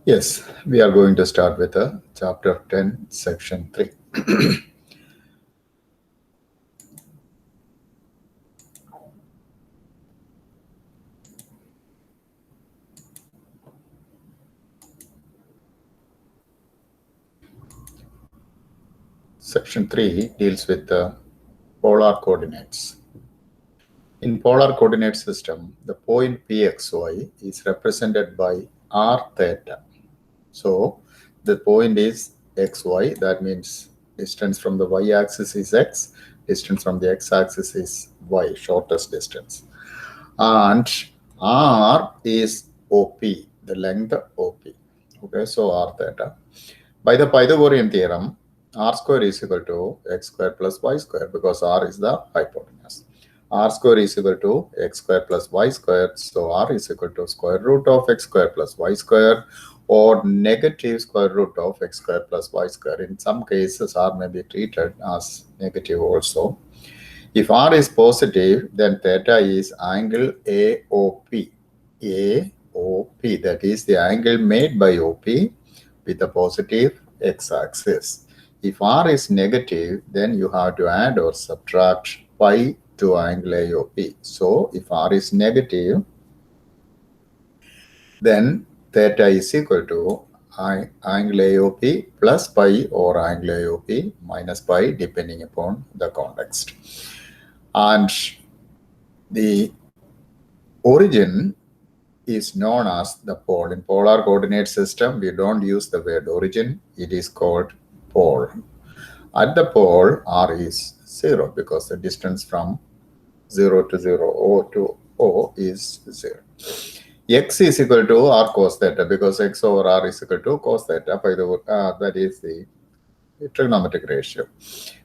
Yes, we are going to start with chapter 10, section 3. Section 3 deals with polar coordinates. In polar coordinate system, the point Pxy is represented by r theta. So the point is xy, that means distance from the y-axis is x, distance from the x-axis is y, shortest distance. And r is OP, the length OP. Okay, so r theta. By the Pythagorean theorem, r square is equal to x square plus y square because r is the hypotenuse. R square is equal to x square plus y square. So r is equal to square root of x square plus y square or negative square root of x square plus y square. In some cases, r may be treated as negative also. If r is positive, then theta is angle AOP. AOP, that is the angle made by OP with a positive x-axis. If r is negative, then you have to add or subtract pi to angle AOP. So if r is negative, then theta is equal to angle AOP plus pi or angle AOP minus pi depending upon the context. And the origin is known as the pole. In polar coordinate system, we don't use the word origin. It is called pole. At the pole, r is 0 because the distance from 0 to 0, O to O is 0. X is equal to r cos theta because x over r is equal to cos theta. That is the trigonometric ratio.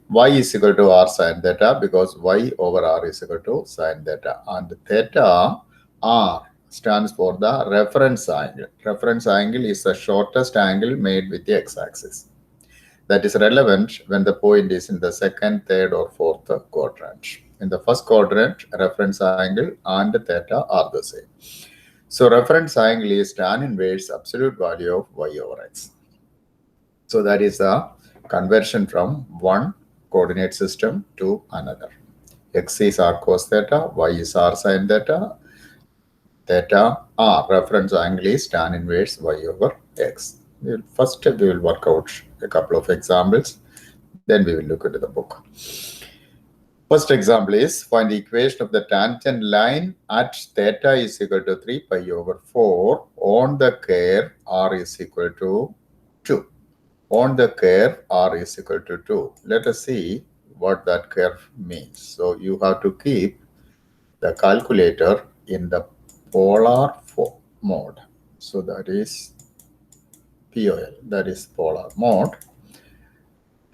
Y is equal to r sin theta because y over r is equal to sin theta. And theta r stands for the reference angle. Reference angle is the shortest angle made with the x-axis. That is relevant when the point is in the second, third, or fourth quadrant. In the first quadrant, reference angle and theta are the same. So reference angle is tan inverse absolute value of y over x. So that is a conversion from one coordinate system to another. X is r cos theta, y is r sin theta, theta r reference angle is tan inverse y over x. First, we will work out a couple of examples, then we will look into the book. First example is find the equation of the tangent line at theta is equal to 3 pi over 4 on the curve r is equal to 2. On the curve r is equal to 2. Let us see what that curve means. So you have to keep the calculator in the polar mode. So that is POL, that is polar mode.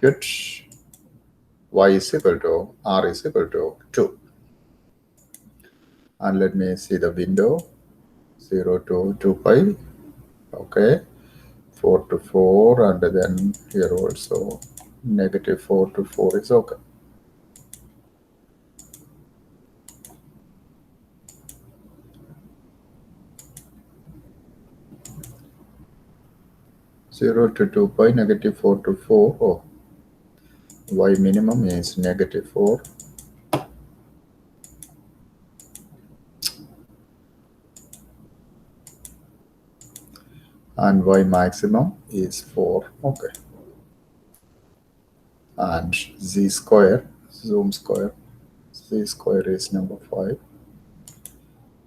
Good. Y is equal to r is equal to 2. And let me see the window 0 to 2 pi. Okay. 4 to 4, and then here also negative 4 to 4 is okay. Zero to 2 pi, negative 4 to 4. Oh, y minimum is negative 4. And y maximum is 4. Okay. And z square, zoom square, z square is number 5.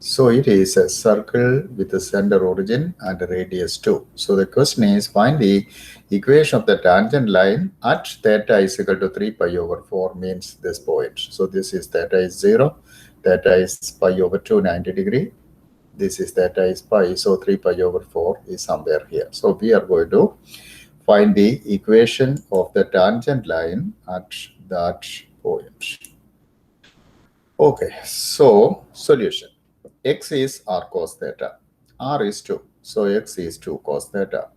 So it is a circle with a center origin and a radius 2. So the question is find the equation of the tangent line at theta is equal to 3 pi over 4 means this point. So this is theta is 0, theta is pi over 2, 90 degree. This is theta is pi, so 3 pi over 4 is somewhere here. So we are going to find the equation of the tangent line at that point. Okay, so solution. X is r cos theta. R is 2. So x is 2 cos theta.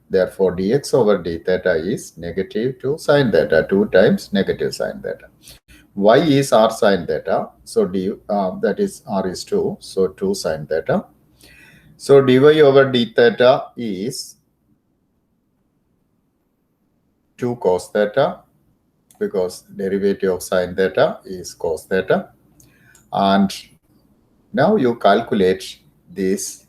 Therefore, dx over d theta is negative 2 sin theta, 2 times negative sin theta. Y is r sin theta. So that is r is 2. So 2 sin theta. So dy over d theta is 2 cos theta, because derivative of sine theta is cos theta. And now you calculate this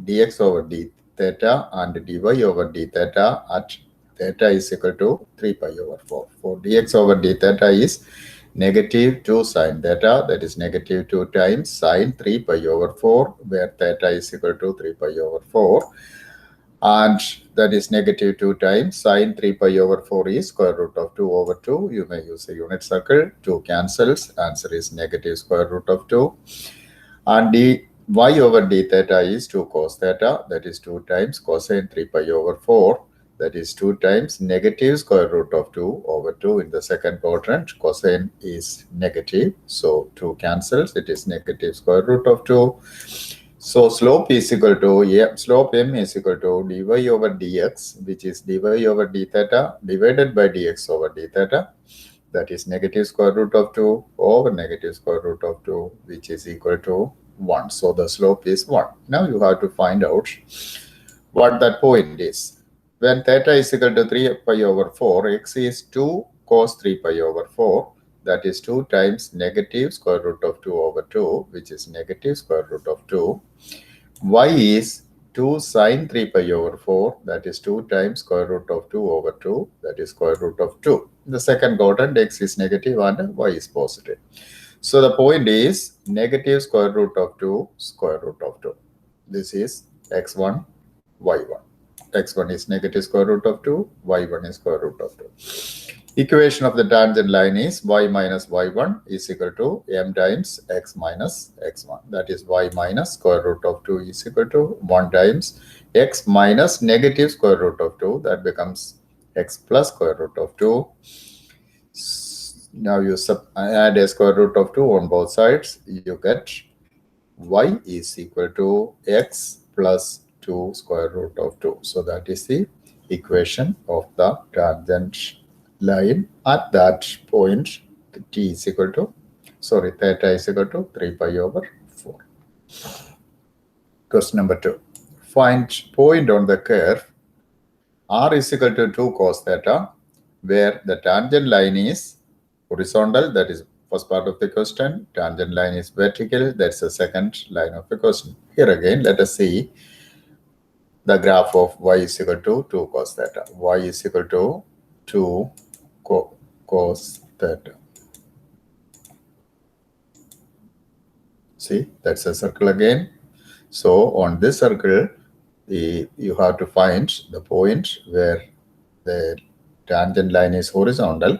dx over d theta and dy over d theta at theta is equal to 3 pi over 4. For dx over d theta is negative 2 sine theta, that is negative 2 times sine 3 pi over 4, where theta is equal to 3 pi over 4. And that is negative 2 times sine 3 pi over 4 is square root of 2 over 2. You may use a unit circle. 2 cancels. Answer is negative square root of 2. And dy over d theta is 2 cos theta. That is 2 times cosine 3 pi over 4. That is 2 times negative square root of 2 over 2 in the second quadrant. Cosine is negative. So 2 cancels. It is negative square root of 2. So slope is equal to, slope m is equal to dy over dx, which is dy over d theta divided by dx over d theta. That is negative square root of 2 over negative square root of 2, which is equal to 1. So the slope is 1. Now you have to find out what that point is. When theta is equal to 3 pi over 4, x is 2 cos 3 pi over 4. That is 2 times negative square root of 2 over 2, which is negative square root of 2. Y is 2 sine 3 pi over 4, that is 2 times square root of 2 over 2, that is square root of 2. In the second quadrant, x is negative and y is positive. So the point is negative square root of 2 square root of 2. This is x1, y1. x1 is negative square root of 2, y1 is square root of 2. Equation of the tangent line is y minus y1 is equal to m times x minus x1. That is y minus square root of 2 is equal to 1 times x minus negative square root of 2. That becomes x plus square root of 2. Now you add a square root of 2 on both sides. You get y is equal to x plus 2 square root of 2. So that is the equation of the tangent line at that point. T is equal to, theta is equal to 3 pi over 4. Question number 2. Find point on the curve r is equal to 2 cos theta, where the tangent line is horizontal, that is first part of the question. Tangent line is vertical, that's the second line of the question. Here again, let us see the graph of y is equal to 2 cos theta. Y is equal to 2 cos theta. See, that's a circle again. So on this circle, you have to find the point where the tangent line is horizontal.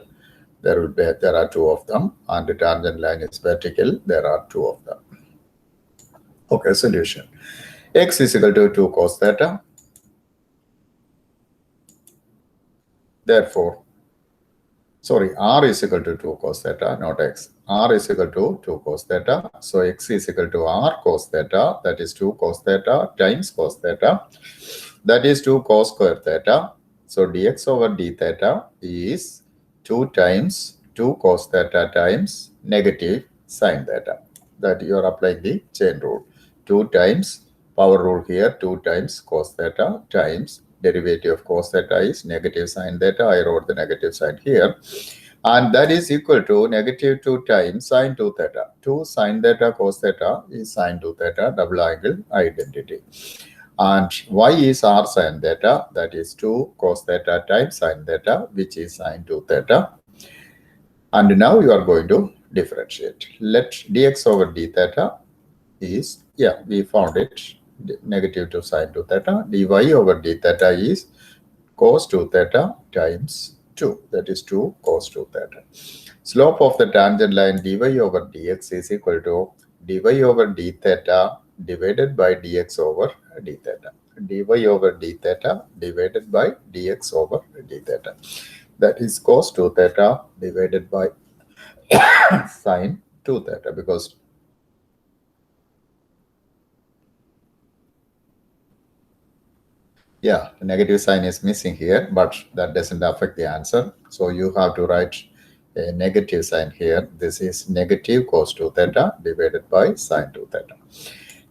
There are 2 of them, and the tangent line is vertical. There are 2 of them. Okay, solution. X is equal to 2 cos theta. Therefore, r is equal to 2 cos theta, not x. R is equal to 2 cos theta. So x is equal to r cos theta. That is 2 cos theta times cos theta. That is 2 cos square theta. So dx over d theta is 2 times 2 cos theta times negative sine theta. That you are applying the chain rule. 2 times power rule here, 2 times cos theta times derivative of cos theta is negative sine theta. I wrote the negative sign here. And that is equal to negative 2 times sine 2 theta. 2 sine theta cos theta is sine 2 theta, double angle identity. And y is r sine theta, that is 2 cos theta times sine theta, which is sine 2 theta. And now you are going to differentiate. Let dx over d theta is, we found it, negative 2 sine 2 theta. dy over d theta is cos 2 theta times 2, that is 2 cos 2 theta. Slope of the tangent line dy over dx is equal to dy over d theta divided by dx over d theta. dy over d theta divided by dx over d theta. That is cos 2 theta divided by sine 2 theta, because the negative sign is missing here, but that doesn't affect the answer. So you have to write a negative sign here. This is negative cos 2 theta divided by sine 2 theta.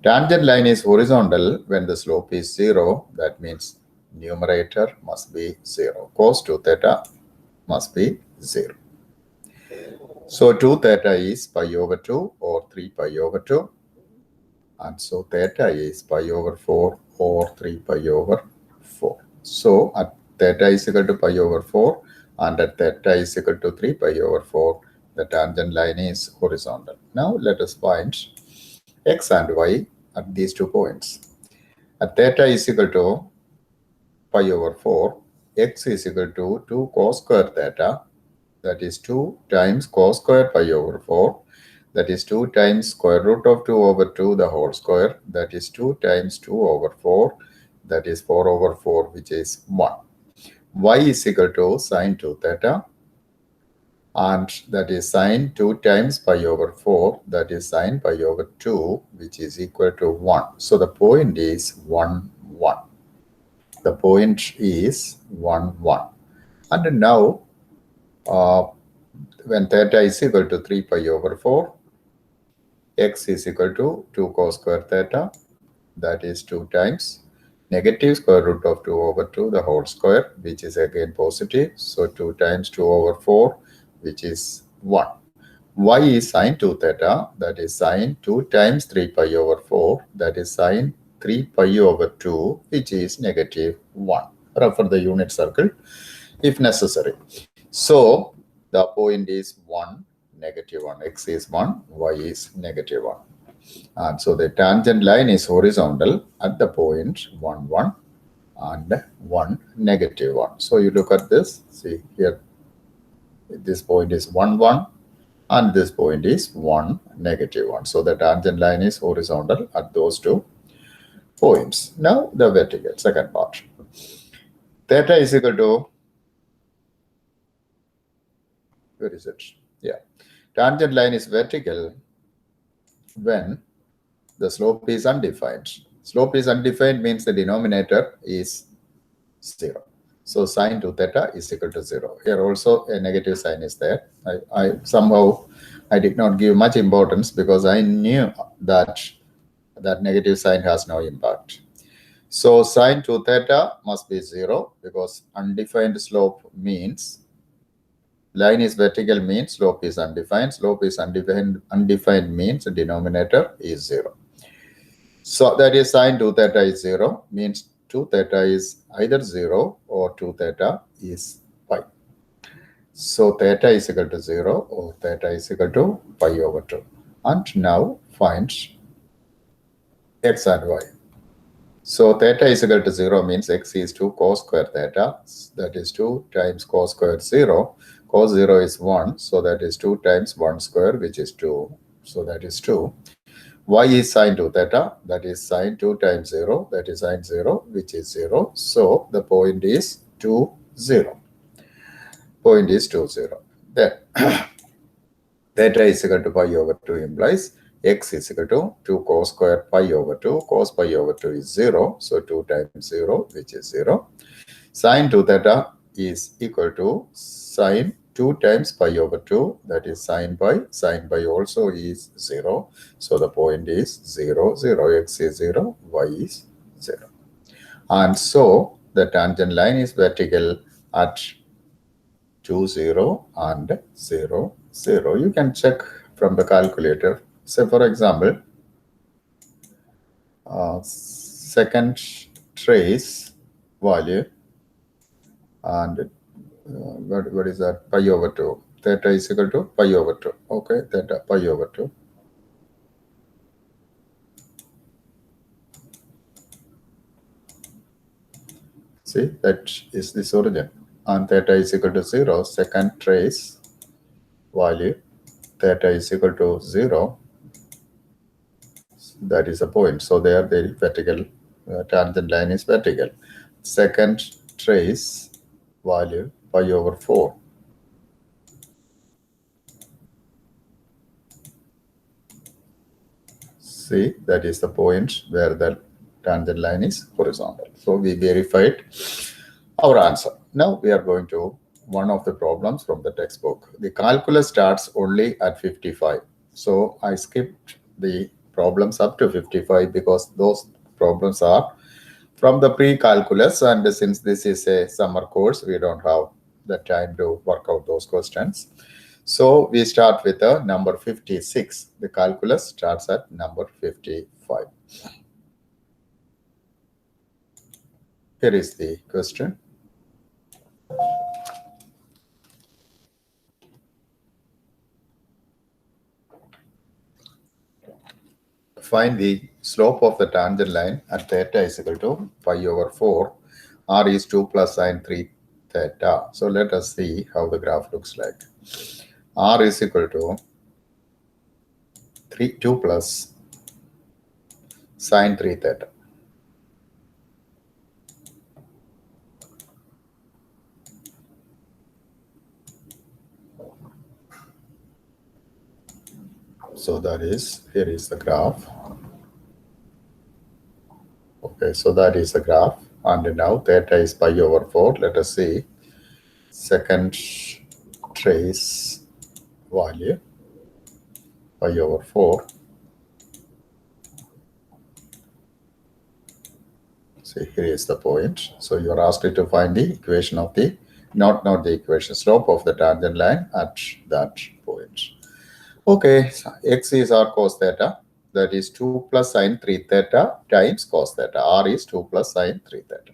Tangent line is horizontal when the slope is 0. That means numerator must be 0. Cos 2 theta must be 0. So 2 theta is pi over 2 or 3 pi over 2. And so theta is pi over 4 or 3 pi over 4. So at theta is equal to pi over 4 and at theta is equal to 3 pi over 4, the tangent line is horizontal. Now let us find x and y at these 2 points. At theta is equal to pi over 4, x is equal to 2 cos square theta, that is 2 times cos square pi over 4, that is 2 times square root of 2 over 2 the whole square, that is 2 times 2 over 4, that is 4 over 4, which is 1. Y is equal to sine 2 theta, and that is sine 2 times pi over 4, that is sine pi over 2, which is equal to 1. So the point is 1, 1. The point is 1, 1. And now, when theta is equal to 3 pi over 4, x is equal to 2 cos square theta, that is 2 times negative square root of 2 over 2 the whole square, which is again positive. So 2 times 2 over 4, which is 1. Y is sine 2 theta, that is sine 2 times 3 pi over 4, that is sine 3 pi over 2, which is negative 1. Refer the unit circle if necessary. So the point is 1, negative 1. X is 1, y is negative 1. And so the tangent line is horizontal at the point 1, 1 and 1, negative 1. So you look at this, see here, this point is 1, 1 and this point is 1, negative 1. So the tangent line is horizontal at those 2 points. Now the vertical, second part. Theta is equal to, where is it? Yeah. Tangent line is vertical when the slope is undefined. Slope is undefined means the denominator is 0. So sine 2 theta is equal to 0. Here also a negative sign is there. I somehow I did not give much importance because I knew that that negative sign has no impact. So sine 2 theta must be 0 because undefined slope means line is vertical means slope is undefined. Slope is undefined means the denominator is 0. So that is sine 2 theta is 0 means 2 theta is either 0 or 2 theta is pi. So theta is equal to 0 or theta is equal to pi over 2. And now find x and y. So theta is equal to 0 means x is 2 cos square theta, that is 2 times cos square 0. Cos 0 is 1, so that is 2 times 1 square, which is 2. So that is 2. Y is sine 2 theta, that is sine 2 times 0, that is sine 0, which is 0. So the point is 2, 0. Point is 2, 0. Then theta is equal to pi over 2 implies x is equal to 2 cos square pi over 2. Cos pi over 2 is 0, so 2 times 0, which is 0. Sine 2 theta is equal to sine 2 times pi over 2, that is sine pi. Sine pi also is 0. So the point is 0, 0. X is 0, y is 0. And so the tangent line is vertical at 2, 0 and 0, 0. You can check from the calculator. Say for example, second trace value and what is that? Pi over 2. Theta is equal to pi over 2. Okay, theta pi over 2. See, that is this origin. And theta is equal to 0. Second trace value, theta is equal to 0. That is a point. So there the vertical tangent line is vertical. Second trace value, pi over 4. See, that is the point where the tangent line is horizontal. So we verified our answer. Now we are going to one of the problems from the textbook. The calculus starts only at 55. So I skipped the problems up to 55 because those problems are from the pre-calculus, and since this is a summer course, we don't have the time to work out those questions. So we start with the number 56. The calculus starts at number 55. Here is the question. Find the slope of the tangent line at theta is equal to pi over 4. R is 2 plus sine 3 theta. So let us see how the graph looks like. R is equal to 2 plus sine 3 theta. So that is, here is the graph. Okay, so that is the graph. And now theta is pi over 4. Let us see second trace value, pi over 4. See, here is the point. So you are asked to find the equation of the, not the equation, slope of the tangent line at that point. Okay, so x is r cos theta. That is 2 plus sine 3 theta times cos theta. R is 2 plus sine 3 theta.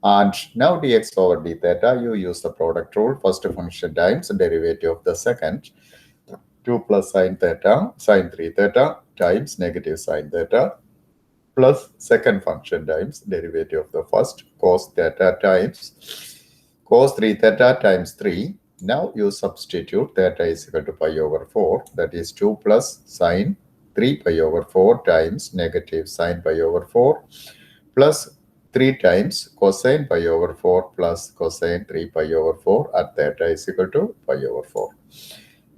And now dx over d theta, you use the product rule. First function times derivative of the second. 2 plus sine theta, sine 3 theta times negative sine theta plus second function times derivative of the first, cos theta times cos 3 theta times 3. Now you substitute theta is equal to pi over 4. That is 2 plus sine 3 pi over 4 times negative sine pi over 4 plus 3 times cosine pi over 4 plus cosine 3 pi over 4 at theta is equal to pi over 4.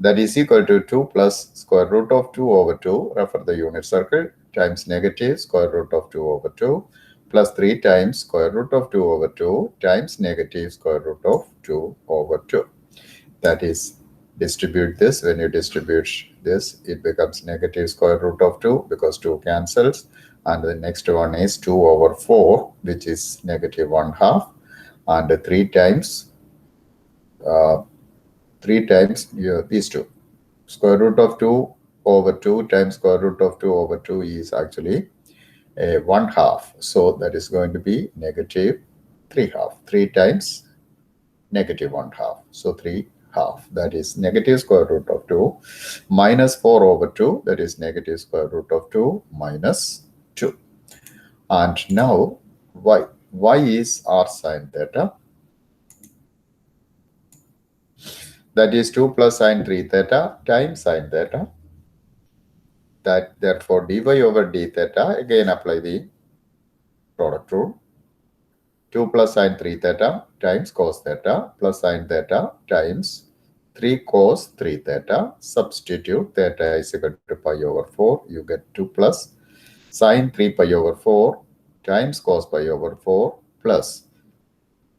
That is equal to 2 plus square root of 2 over 2, refer the unit circle, times negative square root of 2 over 2 plus 3 times square root of 2 over 2 times negative square root of 2 over 2. That is, distribute this. When you distribute this, it becomes negative square root of 2 because 2 cancels. And the next one is 2 over 4, which is negative 1 half. And 3 times these two. Square root of 2 over 2 times square root of 2 over 2 is actually a 1 half. So that is going to be negative 3 half. 3 times negative 1 half. So 3 half. That is negative square root of 2 minus 4 over 2. That is negative square root of 2 minus 2. And now y. Y is r sine theta. That is 2 plus sine 3 theta times sine theta. That therefore dy over d theta, again apply the product rule. 2 plus sine 3 theta times cos theta plus sine theta times 3 cos 3 theta. Substitute theta is equal to pi over 4. You get 2 plus sine 3 pi over 4 times cos pi over 4 plus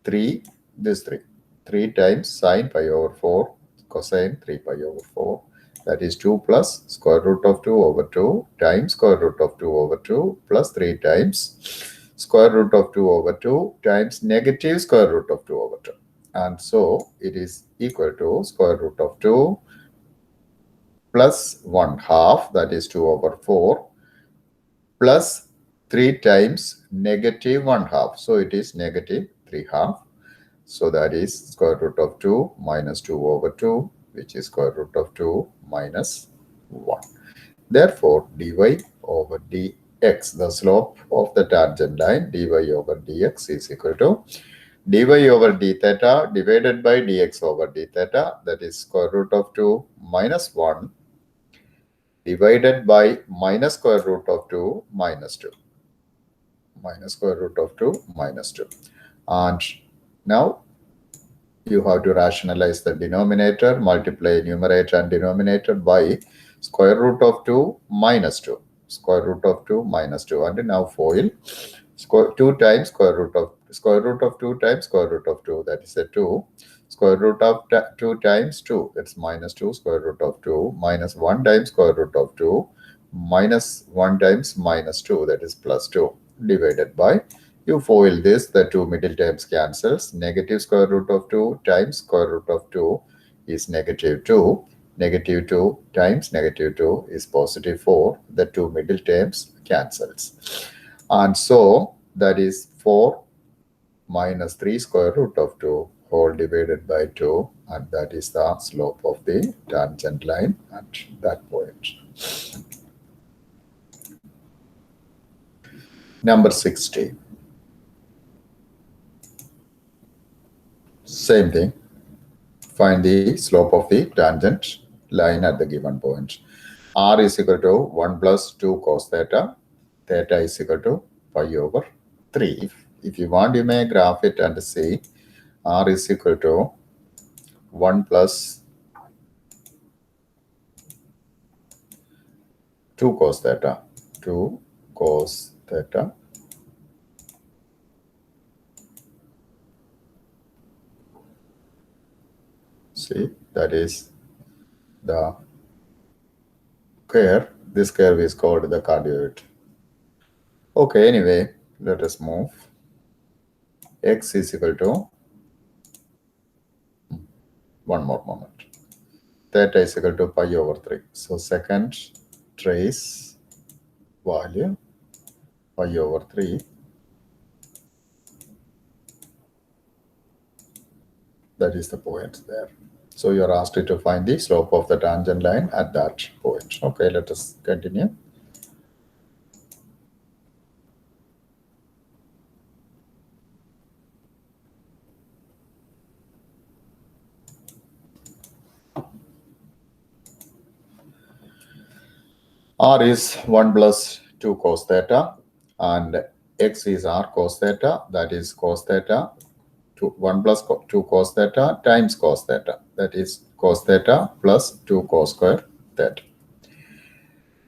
3, this 3. 3 times sine pi over 4 cosine 3 pi over 4. That is 2 plus square root of 2 over 2 times square root of 2 over 2 plus 3 times square root of 2 over 2 times negative square root of 2 over 2. And so it is equal to square root of 2 plus 1 half, that is 2 over 4, plus 3 times negative 1 half. So it is negative 3 half. So that is square root of 2 minus 2 over 2, which is square root of 2 minus 1. Therefore, dy over dx, the slope of the tangent line, dy over dx is equal to dy over d theta divided by dx over d theta, that is square root of 2 minus 1 divided by minus square root of 2 minus 2. Minus square root of 2 minus 2. And now you have to rationalize the denominator, multiply numerator and denominator by square root of 2 minus 2. Square root of 2 minus 2. And now FOIL. 2 times square root of 2 times square root of 2. That is a 2. Square root of 2 times 2. That's minus 2 square root of 2 minus 1 times square root of 2 minus 1 times minus 2, that is plus 2, divided by, you FOIL this, the two middle terms cancels, negative square root of 2 times square root of 2 is negative 2, negative 2 times negative 2 is positive 4, the two middle terms cancels. And so that is 4 minus 3 square root of 2 whole divided by 2, and that is the slope of the tangent line at that point. Number 60. Same thing. Find the slope of the tangent line at the given point. R is equal to 1 plus 2 cos theta. Theta is equal to pi over 3. If you want, you may graph it and see R is equal to 1 plus 2 cos theta. 2 cos theta. See, that is the curve. This curve is called the cardioid. Okay, anyway, let us move. X is equal to, one more moment, theta is equal to pi over 3. So second trace value pi over 3. That is the point there. So you are asked to find the slope of the tangent line at that point. Okay, let us continue. R is 1 plus 2 cos theta, and X is R cos theta, that is cos theta, 1 plus 2 cos theta times cos theta, that is cos theta plus 2 cos square theta.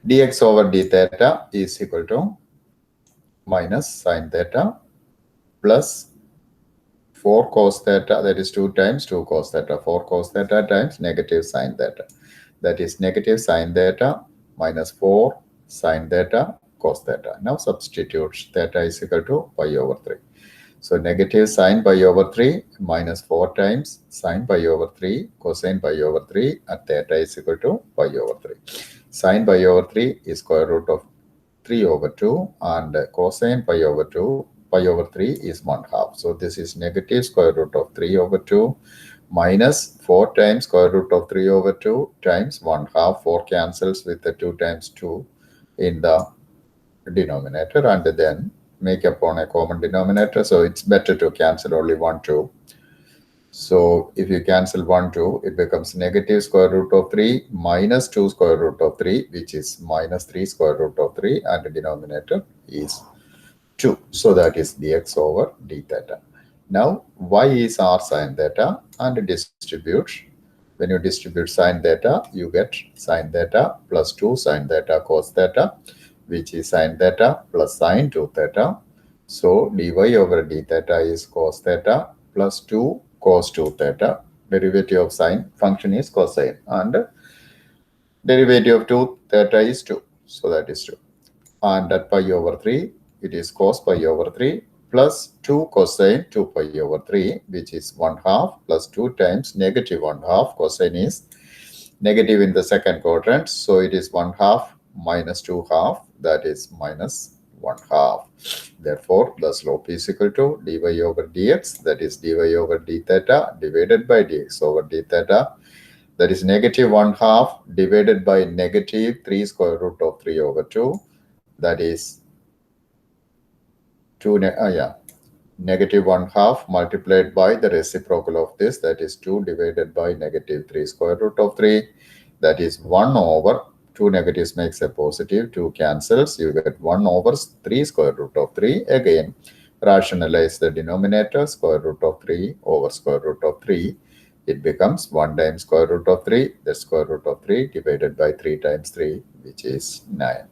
Dx over d theta is equal to minus sin theta plus 4 cos theta, that is 2 times 2 cos theta, 4 cos theta times negative sin theta, that is negative sin theta minus 4 sin theta cos theta. Now substitute theta is equal to pi over 3. So negative sine pi over 3 minus 4 times sine pi over 3 cosine pi over 3 at theta is equal to pi over 3. Sine pi over 3 is square root of 3 over 2, and cosine pi over 2, pi over 3 is 1 half. So this is negative square root of 3 over 2 minus 4 times square root of 3 over 2 times 1 half. 4 cancels with the 2 times 2 in the denominator, and then make upon a common denominator. So it's better to cancel only 1, 2. So if you cancel 1, 2, it becomes negative square root of 3 minus 2 square root of 3, which is minus 3 square root of 3, and the denominator is 2. So that is dx over d theta. Now y is r sine theta, and distribute. When you distribute sine theta, you get sine theta plus 2 sine theta cos theta, which is sine theta plus sine 2 theta. So dy over d theta is cos theta plus 2 cos 2 theta. Derivative of sine function is cosine, and derivative of 2 theta is 2. So that is 2. And at pi over 3, it is cos pi over 3 plus 2 cosine 2 pi over 3, which is 1 half, plus 2 times negative 1 half. Cosine is negative in the second quadrant, so it is 1 half minus 2 half, that is minus 1 half. Therefore, the slope is equal to dy over dx, that is dy over d theta divided by dx over d theta, that is negative 1 half divided by negative 3 square root of 3 over 2, that is negative 1 half multiplied by the reciprocal of this, that is 2 divided by negative 3 square root of 3, that is 1 over 2 negatives makes a positive, 2 cancels, you get 1 over 3 square root of 3. Again, rationalize the denominator, square root of 3 over square root of 3. It becomes 1 times square root of 3, the square root of 3 divided by 3 times 3, which is 9.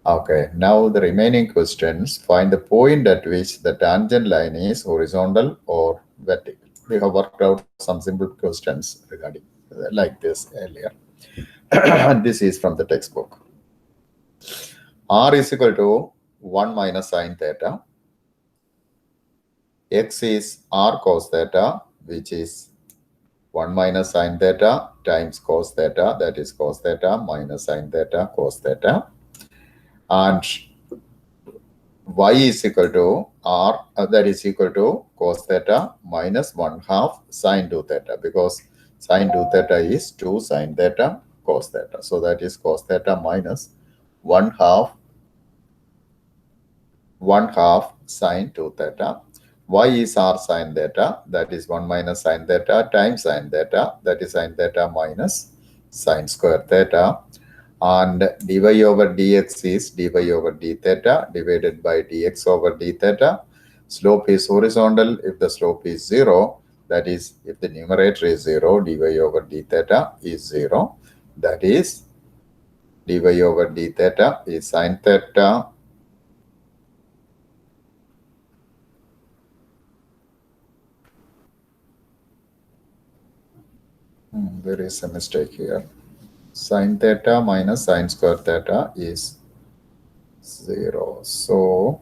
Okay, now the remaining questions, find the point at which the tangent line is horizontal or vertical. We have worked out some simple questions regarding like this earlier. This is from the textbook. r is equal to 1 minus sine theta. X is r cos theta, which is 1 minus sine theta times cos theta, that is cos theta minus sine theta cos theta. And y is equal to r, that is equal to cos theta minus 1 half sine 2 theta, because sine 2 theta is 2 sine theta cos theta. So that is cos theta minus 1 half sine 2 theta. Y is r sine theta, that is 1 minus sine theta times sine theta, that is sine theta minus sine square theta. And dy over dx is dy over d theta divided by dx over d theta. Slope is horizontal. If the slope is 0, that is, if the numerator is 0, dy over d theta is 0. That is, dy over d theta is sine theta there is a mistake here. Sine theta minus sine square theta is 0. So